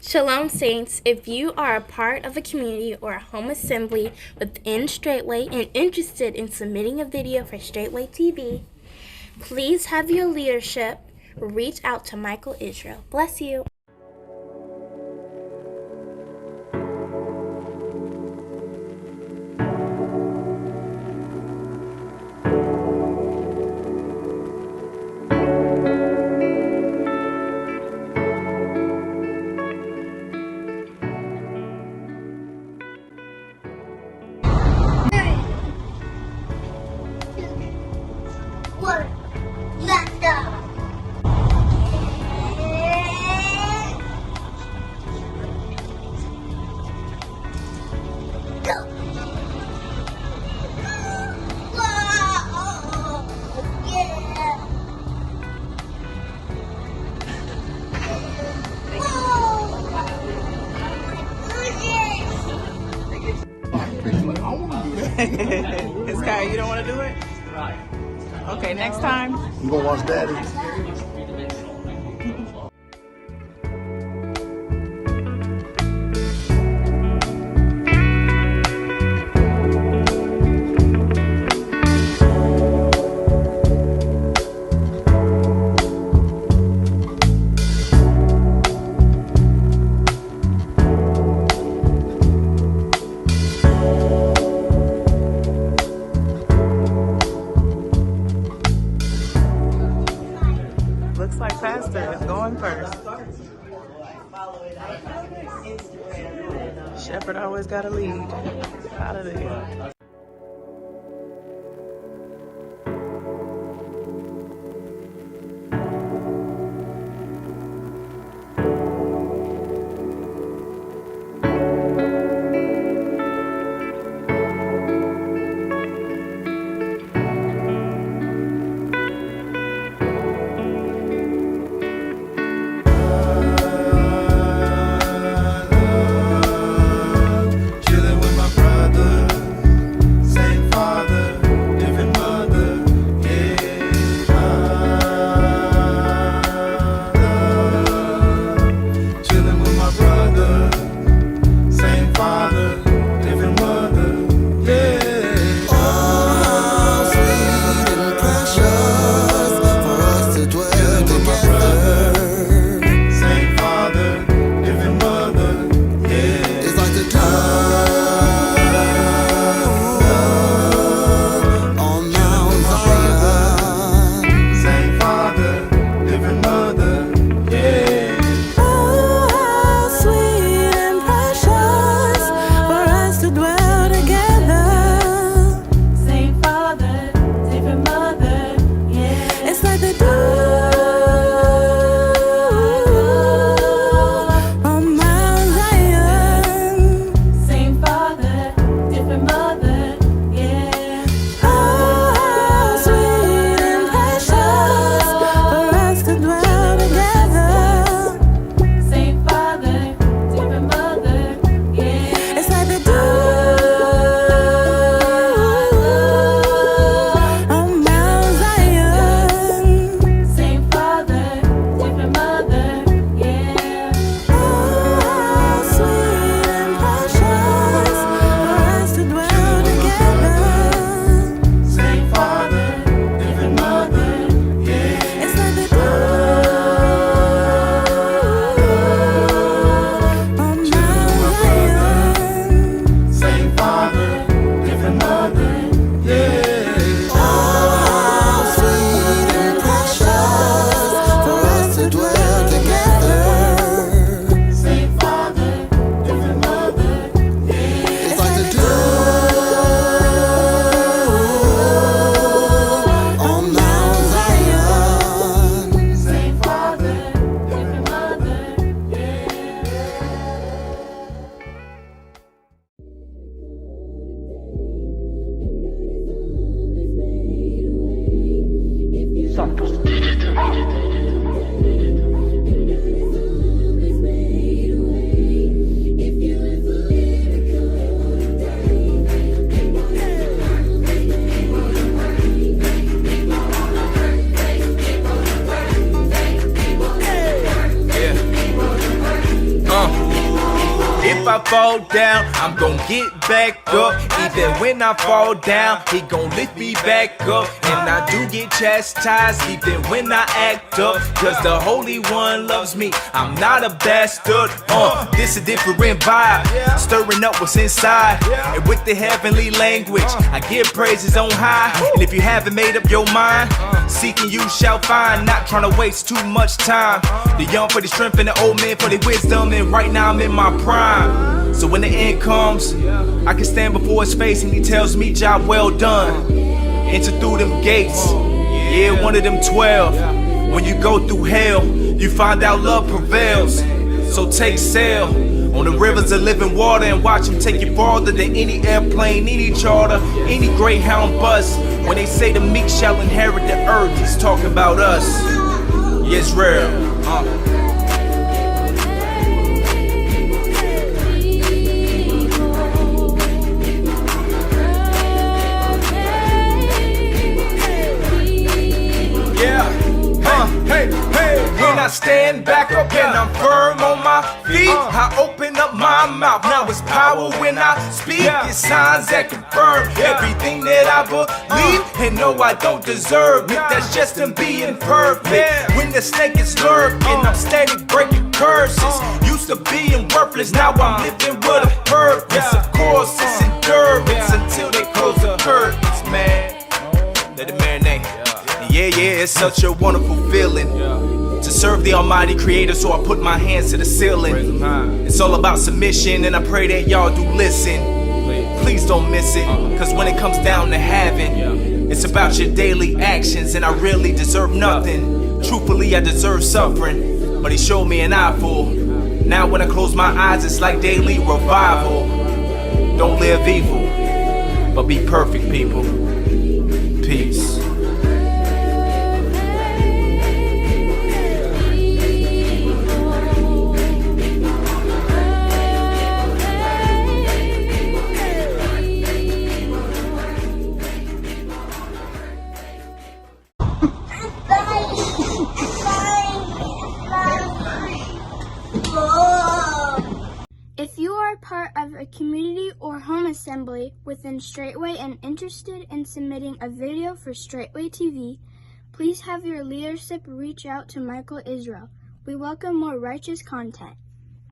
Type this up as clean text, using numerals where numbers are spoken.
Shalom, Saints. If you are a part of a community or a home assembly within Straitway and interested in submitting a video for Straitway TV, please have your leadership reach out to Michael Israel. Bless you. Sky, you don't want to do it? Okay, next time. You gonna watch Daddy? Looks like Pastor is going first. Shepherd always got a lead. Hallelujah. I fall down, I'm gon' get back up. Even when I fall down, he gon' lift me back up. And I do get chastised even when I act up, cause the Holy One loves me, I'm not a bastard. This a different vibe, stirring up what's inside. And with the heavenly language, I give praises on high. And if you haven't made up your mind, seeking you shall find. Not trying to waste too much time. The young for the strength and the old men for the wisdom. And right now I'm in my prime. So when the end comes, I can stand before his face and he tells me, job well done. Enter through them gates, yeah, one of them 12. When you go through hell, you find out love prevails. So take sail on the rivers of living water and watch him take you farther than any airplane, any charter, any Greyhound bus. When they say the meek shall inherit the earth, he's talking about us. Yes, real. When I stand back up and I'm firm on my feet, I open up my mouth. Now it's power when I speak. It's signs that confirm everything that I believe and know I don't deserve it. That's just him being perfect. When the snake is lurking, I'm steady breaking curses. Used to being worthless, now I'm living with a purpose. Of course, it's endurance until they close the curtains, man. Let it marinate. Yeah, it's such a wonderful feeling to serve the Almighty Creator, so I put my hands to the ceiling. It's all about submission, and I pray that y'all do listen. Please don't miss it, cause when it comes down to heaven, it's about your daily actions, and I really deserve nothing. Truthfully, I deserve suffering, but he showed me an eyeful. Now when I close my eyes, it's like daily revival. Don't live evil, but be perfect, people. Peace. If you are part of a community or home assembly within Straitway and interested in submitting a video for Straitway TV, please have your leadership reach out to Michael Israel. We welcome more righteous content.